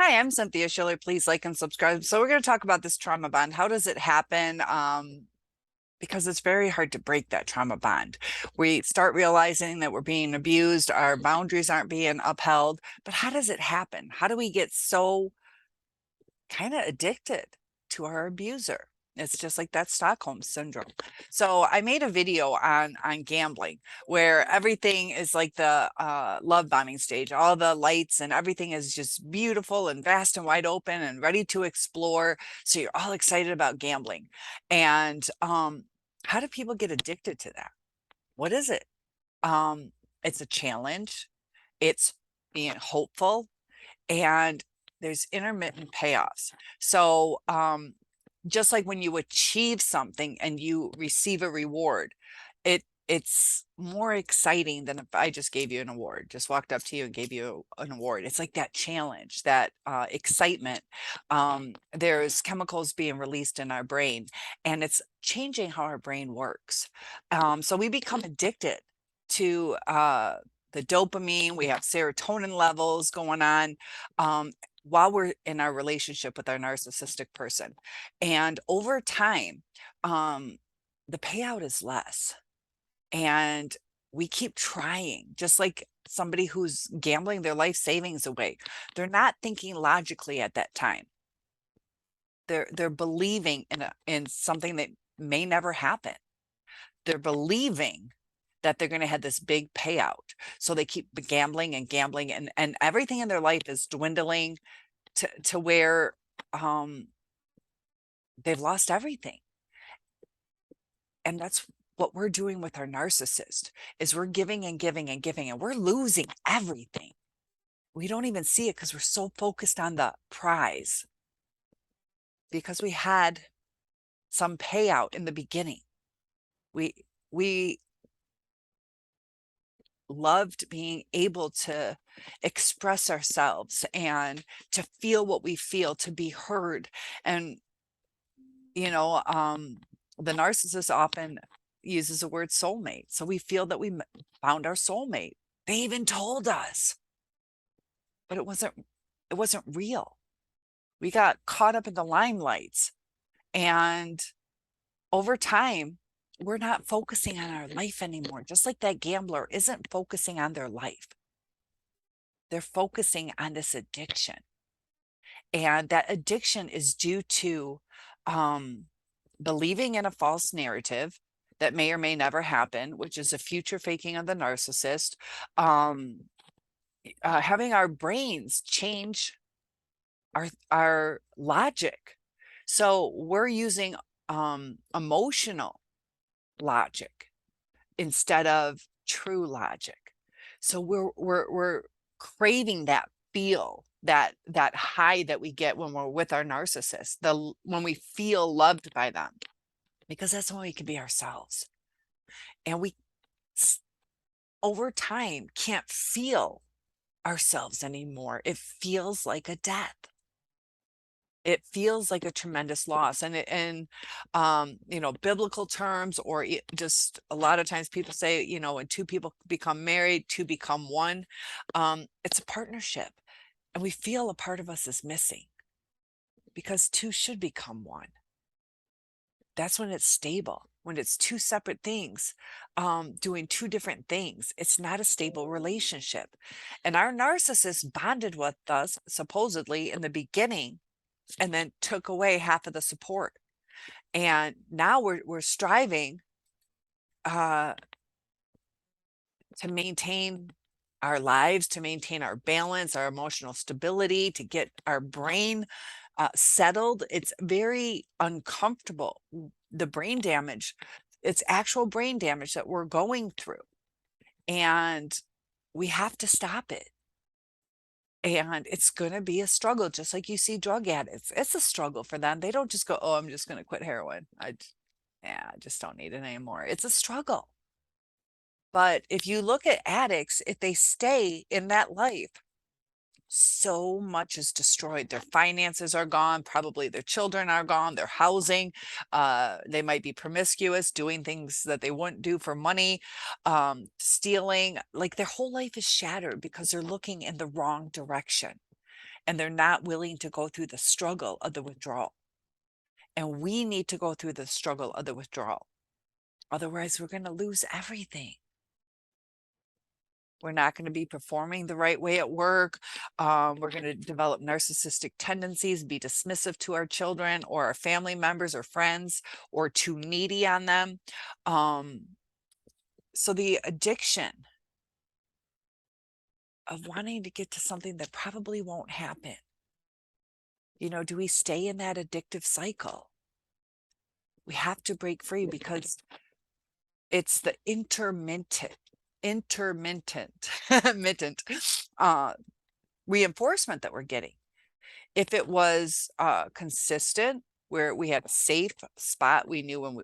Hi, I'm Cynthia Schiller. Please like and subscribe. So we're going to talk about this trauma bond. How does it happen? Because it's very hard to break that trauma bond. We start realizing that we're being abused, our boundaries aren't being upheld. But how does it happen? How do we get so kind of addicted to our abuser? It's just like that Stockholm syndrome. So I made a video on gambling where everything is like the love bombing stage. All the lights and everything is just beautiful and vast and wide open and ready to explore. So you're all excited about gambling. And how do people get addicted to that? What is it? It's a challenge. It's being hopeful, and there's intermittent payoffs. So just like when you achieve something and you receive a reward, it's more exciting than if I just gave you an award, just walked up to you and gave you an award. It's like that challenge, that excitement. There's chemicals being released in our brain, and it's changing how our brain works. So we become addicted to the dopamine. We have serotonin levels going on. While we're in our relationship with our narcissistic person. And over time, the payout is less. And we keep trying, just like somebody who's gambling their life savings away. They're not thinking logically at that time. They're believing in something that may never happen. They're believing that they're going to have this big payout. So they keep gambling and gambling, and everything in their life is dwindling to where they've lost everything. And that's what we're doing with our narcissist, is we're giving and giving and giving, and we're losing everything. We don't even see it because we're so focused on the prize, because we had some payout in the beginning. We loved being able to express ourselves and to feel what we feel, to be heard. And the narcissist often uses the word soulmate. So we feel that we found our soulmate. They even told us, but it wasn't real. We got caught up in the limelights, and over time, we're not focusing on our life anymore. Just like that gambler isn't focusing on their life. They're focusing on this addiction. And that addiction is due to believing in a false narrative that may or may never happen, which is a future faking of the narcissist. Having our brains change our logic. So we're using emotional logic instead of true logic. So we're craving that feel, that high that we get when we're with our narcissist, when we feel loved by them, because that's when we can be ourselves. And we over time can't feel ourselves anymore. It feels like a death. It feels like a tremendous loss. And biblical terms, or just a lot of times people say, when two people become married, two become one. It's a partnership, and we feel a part of us is missing, because two should become one. That's when it's stable. When it's two separate things, doing two different things, it's not a stable relationship. And our narcissist bonded with us supposedly in the beginning, and then took away half of the support. And now we're striving to maintain our lives, to maintain our balance, our emotional stability, to get our brain settled. It's very uncomfortable. The brain damage, it's actual brain damage that we're going through, and we have to stop it. And it's going to be a struggle, just like you see drug addicts. It's a struggle for them. They don't just go, oh, I'm just going to quit heroin. I just don't need it anymore. It's a struggle. But if you look at addicts, if they stay in that life, so much is destroyed. Their finances are gone. Probably their children are gone. Their housing. They might be promiscuous, doing things that they wouldn't do for money, stealing. Like their whole life is shattered because they're looking in the wrong direction. and they're not willing to go through the struggle of the withdrawal. And we need to go through the struggle of the withdrawal. Otherwise, we're going to lose everything. We're not going to be performing the right way at work. We're going to develop narcissistic tendencies, be dismissive to our children or our family members or friends, or too needy on them. So the addiction of wanting to get to something that probably won't happen. Do we stay in that addictive cycle? We have to break free, because it's the intermittent intermittent reinforcement that we're getting. If it was consistent, where we had a safe spot, we knew when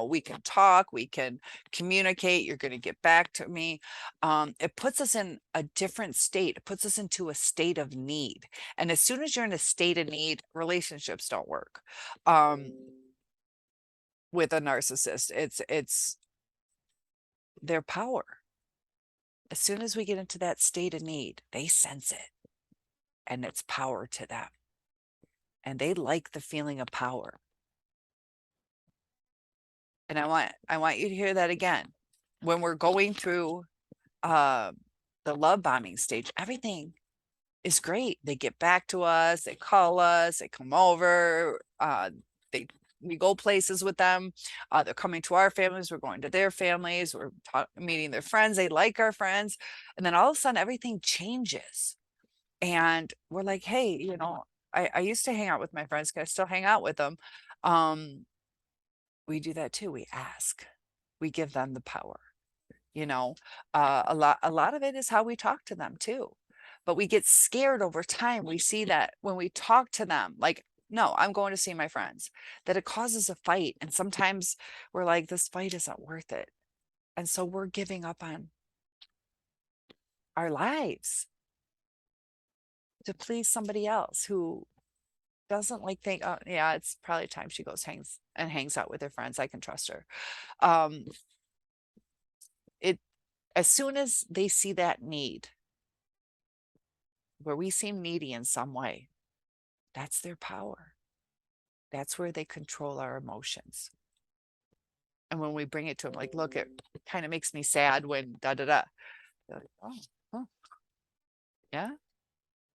we can talk, we can communicate, you're going to get back to me. It puts us in a different state. It puts us into a state of need. And as soon as you're in a state of need, relationships don't work. With a narcissist, it's their power. As soon as we get into that state of need, they sense it, and it's power to them. And they like the feeling of power. And I want you to hear that again. When we're going through the love bombing stage, everything is great. They get back to us, they call us, they come over, we go places with them. They're coming to our families, we're going to their families, we're meeting their friends, they like our friends. And then all of a sudden everything changes. And we're like, hey, I used to hang out with my friends, because I still hang out with them. We do that too. We ask, we give them the power. A lot of it is how we talk to them too. But we get scared over time. We see that when we talk to them, like, no, I'm going to see my friends, that it causes a fight. And sometimes we're like, this fight isn't worth it. And so we're giving up on our lives to please somebody else who doesn't think, oh yeah, it's probably time she goes hangs out with her friends, I can trust her. As soon as they see that need, where we seem needy in some way, that's their power. That's where they control our emotions. And when we bring it to them, like, look, it kind of makes me sad when da da da, they're like, oh, yeah,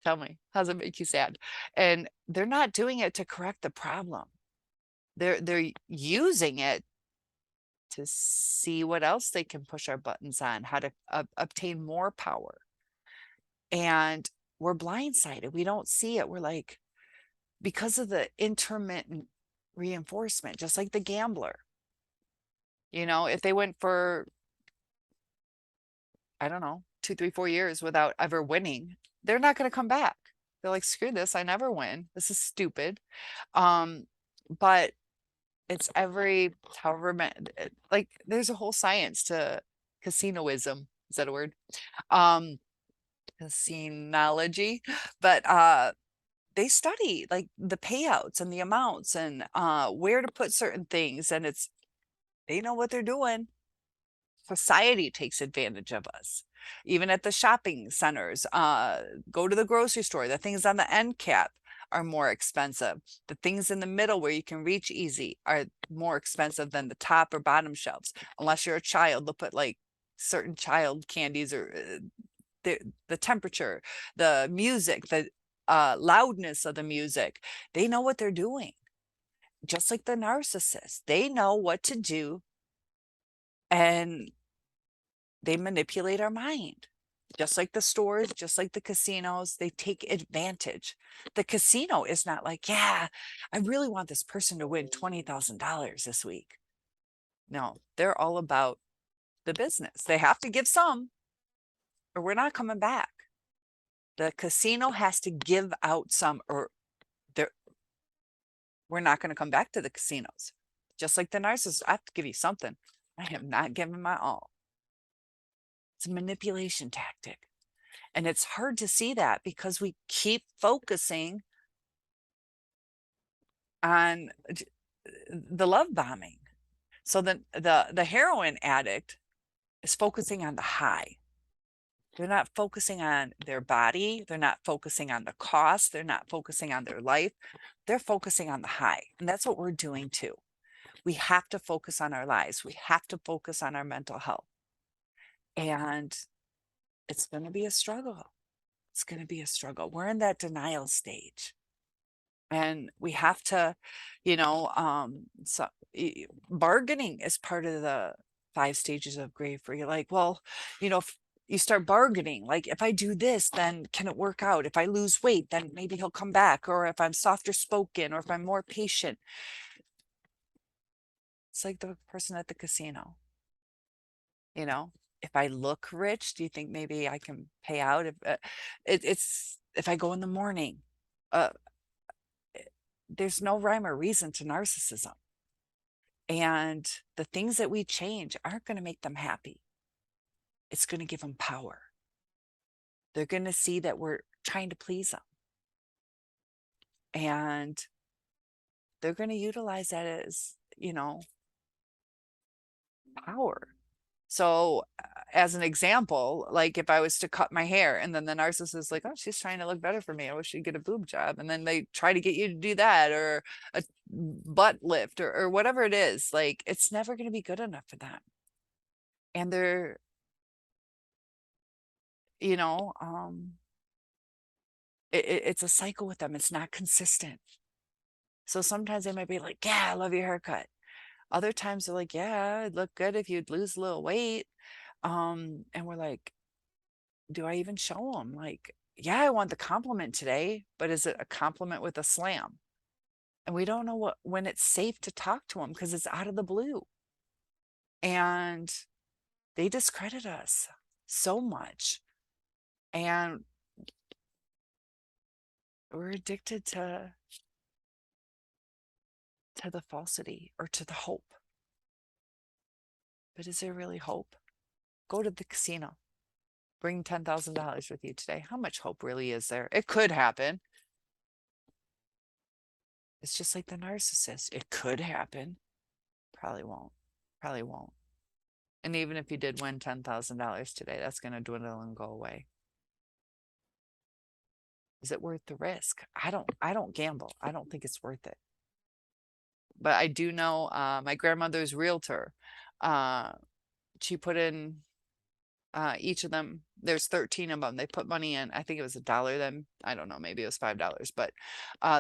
tell me, how's it make you sad? And they're not doing it to correct the problem. They're using it to see what else they can push our buttons on, how to obtain more power. And we're blindsided. We don't see it. We're like, because of the intermittent reinforcement, just like the gambler. If they went for, I don't know, 2, 3, 4 years without ever winning, they're not going to come back. They're like, screw this, I never win. This is stupid. But it's like, there's a whole science to casinoism. Is that a word? Casinology. But they study like the payouts and the amounts and where to put certain things. And they know what they're doing. Society takes advantage of us. Even at the shopping centers, go to the grocery store, the things on the end cap are more expensive. The things in the middle where you can reach easy are more expensive than the top or bottom shelves. Unless you're a child, they'll put like certain child candies, or the temperature, the music, the loudness of the music. They know what they're doing. Just like the narcissist, they know what to do, and they manipulate our mind. Just like the stores, just like the casinos, they take advantage. The casino is not like, yeah, I really want this person to win $20,000 this week. No, they're all about the business. They have to give some, or we're not coming back. The casino has to give out some, or we're not going to come back to the casinos. Just like the narcissist, I have to give you something. I am not giving my all. It's a manipulation tactic. And it's hard to see that because we keep focusing on the love bombing. So the heroin addict is focusing on the high. They're not focusing on their body. They're not focusing on the cost. They're not focusing on their life. They're focusing on the high. And that's what we're doing too. We have to focus on our lives. We have to focus on our mental health. And it's going to be a struggle. It's going to be a struggle. We're in that denial stage. And we have to, so bargaining is part of the 5 stages of grief, where you're like, well, if you start bargaining, like, if I do this, then can it work out? If I lose weight, then maybe he'll come back. Or if I'm softer spoken, or if I'm more patient. It's like the person at the casino. If I look rich, do you think maybe I can pay out? It's if I go in the morning, uh, there's no rhyme or reason to narcissism. And the things that we change aren't going to make them happy. It's going to give them power. They're going to see that we're trying to please them. And they're going to utilize that as, power. So, as an example, like if I was to cut my hair and then the narcissist is like, oh, she's trying to look better for me, I wish she'd get a boob job. And then they try to get you to do that, or a butt lift, or whatever it is. Like, it's never going to be good enough for them. And they're, you know, it's a cycle with them. It's not consistent. So sometimes they might be like, yeah, I love your haircut. Other times they're like, yeah, it'd look good if you'd lose a little weight. And we're like, do I even show them? Like, yeah, I want the compliment today, but is it a compliment with a slam? And we don't know when it's safe to talk to them, because it's out of the blue. And they discredit us so much. And we're addicted to the falsity, or to the hope. But is there really hope? Go to the casino. Bring $10,000 with you today. How much hope really is there? It could happen. It's just like the narcissist. It could happen. Probably won't. Probably won't. And even if you did win $10,000 today, that's going to dwindle and go away. Is it worth the risk? I don't gamble. I don't think it's worth it. But I do know my grandmother's realtor, she put in each of them, there's 13 of them. They put money in. I think it was $1 then. I don't know, maybe it was $5, but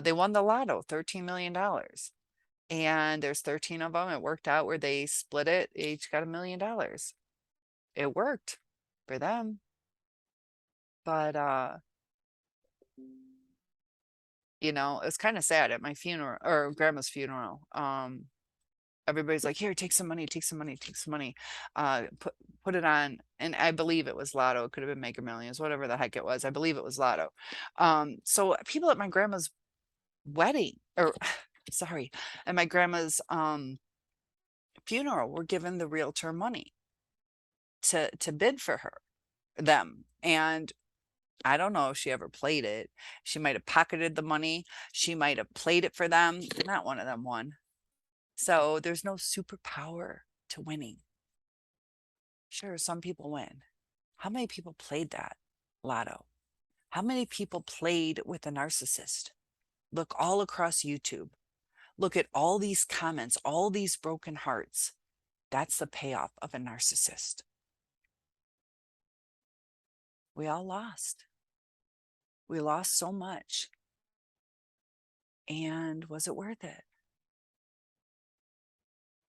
they won the lotto, $13 million. And there's 13 of them. It worked out where they split it. They each got $1 million. It worked for them. But it's kind of sad at my funeral, or grandma's funeral. Everybody's like, here, take some money, take some money, take some money. Put it on. And I believe it was lotto. It could have been Mega Millions, whatever the heck it was. I believe it was lotto. So people at my grandma's wedding, or sorry, at my grandma's funeral were given the realtor money to bid for them. And I don't know if she ever played it. She might have pocketed the money. She might have played it for them. Not one of them won. So there's no superpower to winning. Sure, some people win. How many people played that lotto? How many people played with a narcissist? Look all across YouTube. Look at all these comments, all these broken hearts. That's the payoff of a narcissist. We all lost. We lost so much. And was it worth it?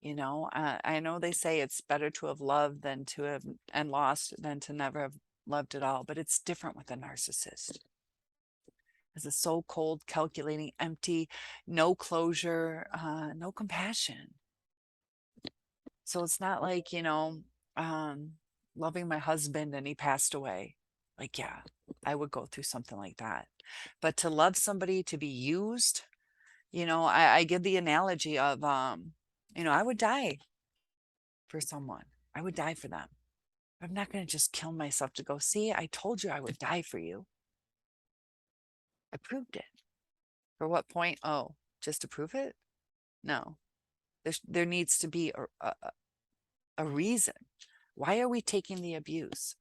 I know they say it's better to have loved than to have and lost than to never have loved at all, but it's different with a narcissist. It's so cold, calculating, empty, no closure, no compassion. So it's not like, loving my husband and he passed away. Like, yeah, I would go through something like that. But to love somebody, to be used, I give the analogy of, I would die for someone. I would die for them. I'm not going to just kill myself to go, see, I told you I would die for you. I proved it. For what point? Oh, just to prove it? No. There needs to be a reason. Why are we taking the abuse?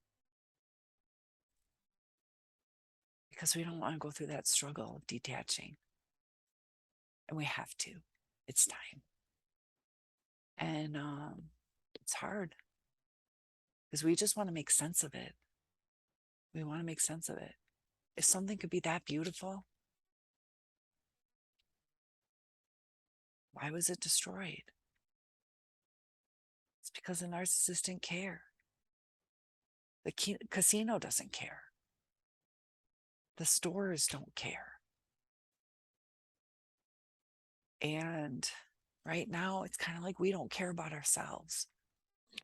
because we don't want to go through that struggle of detaching. And we have to. It's time. And it's hard because we just want to make sense of it. We want to make sense of it. If something could be that beautiful, why was it destroyed? It's because the narcissist didn't care. The casino doesn't care. The stores don't care. And right now, it's kind of like we don't care about ourselves.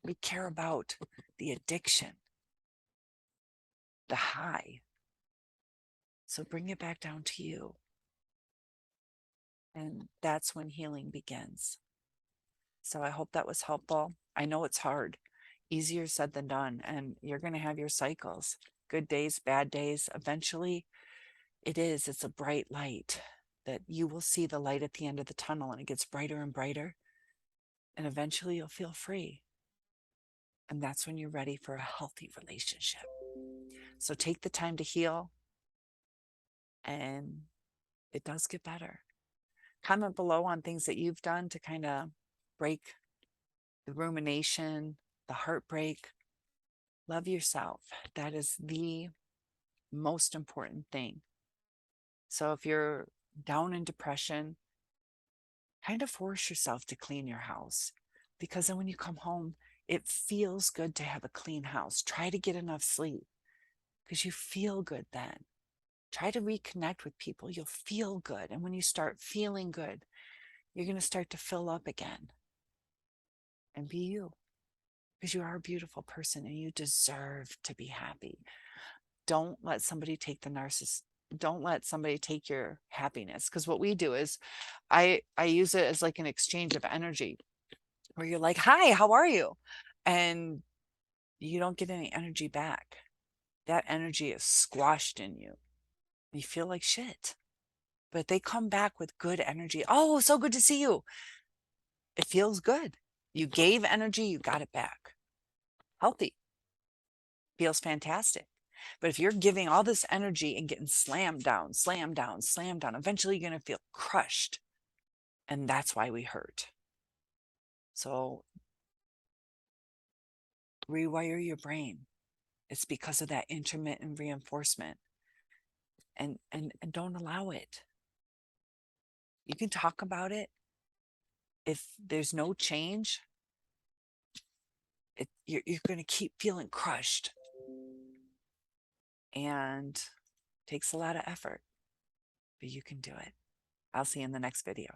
We care about the addiction, the high. So bring it back down to you. And that's when healing begins. So I hope that was helpful. I know it's hard, easier said than done, and you're going to have your cycles, good days, bad days. Eventually, it's a bright light that you will see the light at the end of the tunnel, and it gets brighter and brighter. And eventually you'll feel free. And that's when you're ready for a healthy relationship. So take the time to heal, and it does get better. Comment below on things that you've done to kind of break the rumination, the heartbreak. Love yourself. That is the most important thing. So if you're down in depression, kind of force yourself to clean your house, because then when you come home, it feels good to have a clean house. Try to get enough sleep because you feel good then. Try to reconnect with people. You'll feel good. And when you start feeling good, you're going to start to fill up again and be you, because you are a beautiful person and you deserve to be happy. Don't let somebody take the narcissist. Don't let somebody take your happiness. Because what we do is I use it as like an exchange of energy where you're like, hi, how are you? And you don't get any energy back. That energy is squashed in you. You feel like shit. But they come back with good energy. Oh, so good to see you. It feels good. You gave energy, you got it back. Healthy. Feels fantastic. But if you're giving all this energy and getting slammed down, slammed down, slammed down, eventually you're going to feel crushed. And that's why we hurt. So rewire your brain. It's because of that intermittent reinforcement. And don't allow it. You can talk about it. If there's no change, you're going to keep feeling crushed. And it takes a lot of effort, but you can do it. I'll see you in the next video.